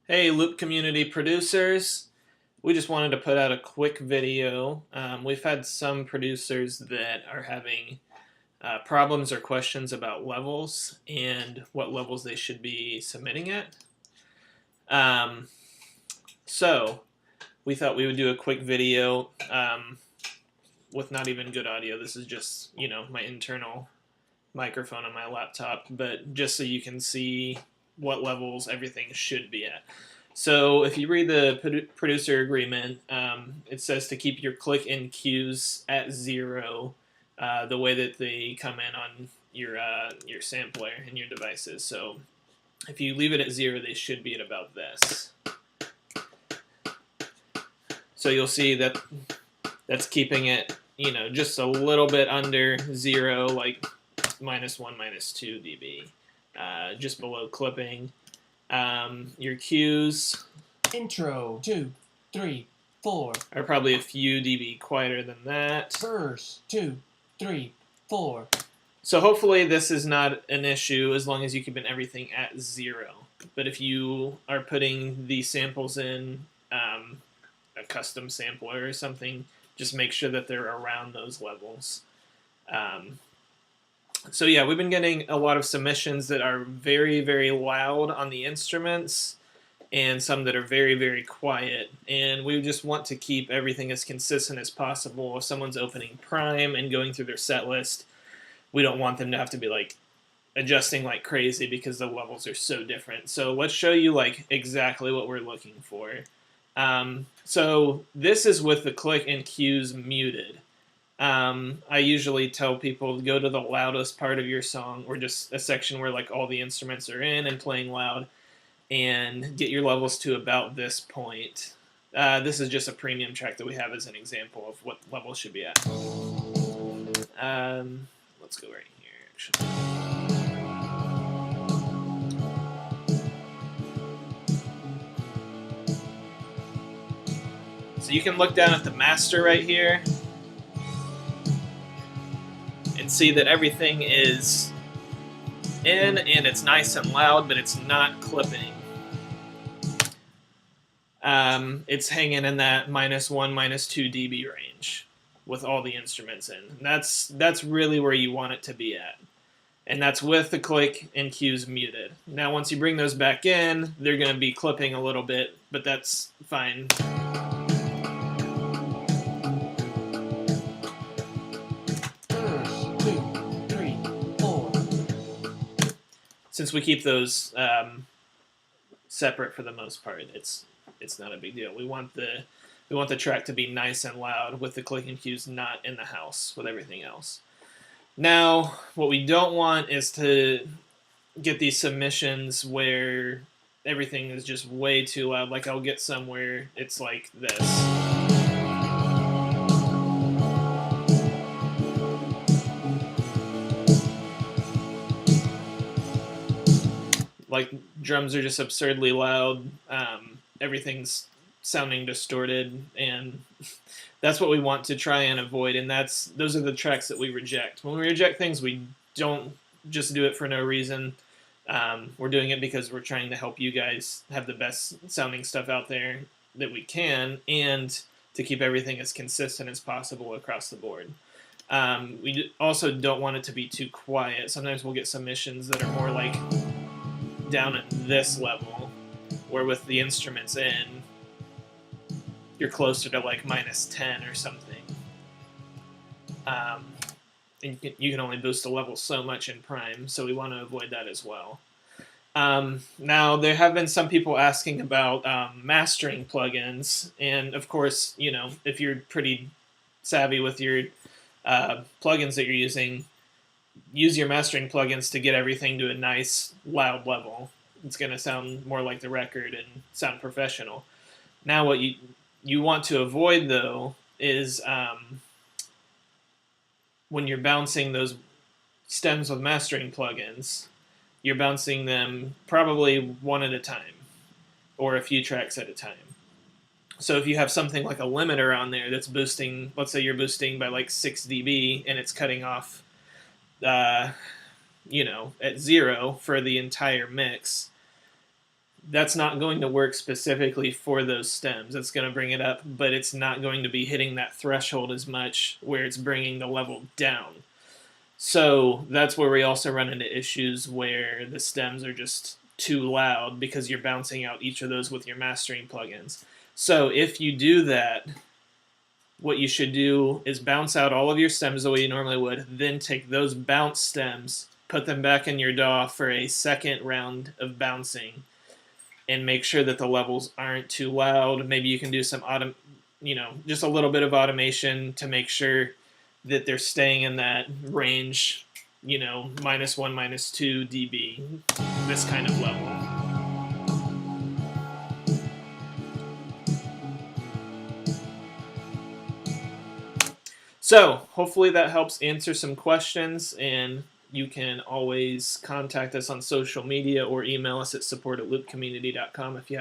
Hey, Loop community producers. We just wanted to put out a quick video. We've had some producers that are having problems or questions about levels and what levels they should be submitting at. Um, so, we thought we would do a quick video with not even good audio. This is just, my internal microphone on my laptop, but just so you can see what levels everything should be at. So if you read the producer agreement, it says to keep your click and cues at 0, the way that they come in on your sampler and your devices. So if you leave it at 0, they should be at about this. So you'll see that that's keeping it, just a little bit under 0, like -1, -2 dB, just below clipping. Your cues Intro, 2, 3, 4. are probably a few dB quieter than that. Verse, 2, 3, 4. So hopefully this is not an issue as long as you keep everything at 0. But if you are putting these samples in a custom sampler or something, just make sure that they're around those levels. So yeah, we've been getting a lot of submissions that are very, very loud on the instruments and some that are very, very quiet. And we just want to keep everything as consistent as possible. If someone's opening Prime and going through their set list, we don't want them to have to be like adjusting like crazy because the levels are so different. So let's show you like exactly what we're looking for. So this is with the click and cues muted. I usually tell people to go to the loudest part of your song, or just a section where like all the instruments are in and playing loud, and get your levels to about this point. This is just a premium track that we have as an example of what levels should be at. Let's go right here, actually. So you can look down at the master right here and see that everything is in and it's nice and loud, but it's not clipping. It's hanging in that -1, -2 dB range with all the instruments in. And that's really where you want it to be at. And that's with the click and cues muted. Now once you bring those back in, they're going to be clipping a little bit, but that's fine. Verse, 2, 3, 4. Since we keep those separate for the most part, it's not a big deal. We want the track to be nice and loud with the click and cues not in the house with everything else. Now, what we don't want is to get these submissions where everything is just way too loud. Like I'll get somewhere it's like this. Like drums are just absurdly loud. Everything's sounding distorted, and that's what we want to try and avoid. And those are the tracks that we reject. When we reject things, we don't just do it for no reason. We're doing it because we're trying to help you guys have the best sounding stuff out there that we can, and to keep everything as consistent as possible across the board. We also don't want it to be too quiet. Sometimes we'll get submissions that are more like down at this level, where with the instruments in, you're closer to like -10 or something. And you can only boost a level so much in Prime, so we want to avoid that as well. Now, there have been some people asking about mastering plugins, and of course, if you're pretty savvy with your plugins that you're using, use your mastering plugins to get everything to a nice, loud level. It's going to sound more like the record and sound professional. Now, what you want to avoid, though, is when you're bouncing those stems with mastering plugins, you're bouncing them probably one at a time or a few tracks at a time. So if you have something like a limiter on there that's boosting, let's say you're boosting by like 6 dB and it's cutting off, at 0 for the entire mix, that's not going to work specifically for those stems. It's going to bring it up, but it's not going to be hitting that threshold as much where it's bringing the level down. So that's where we also run into issues where the stems are just too loud because you're bouncing out each of those with your mastering plugins. So if you do that, what you should do is bounce out all of your stems the way you normally would, then take those bounce stems, put them back in your DAW for a second round of bouncing, and make sure that the levels aren't too loud. Maybe you can do some just a little bit of automation to make sure that they're staying in that range, -1, -2 dB, this kind of level. So hopefully that helps answer some questions, and you can always contact us on social media or email us at support@loopcommunity.com if you have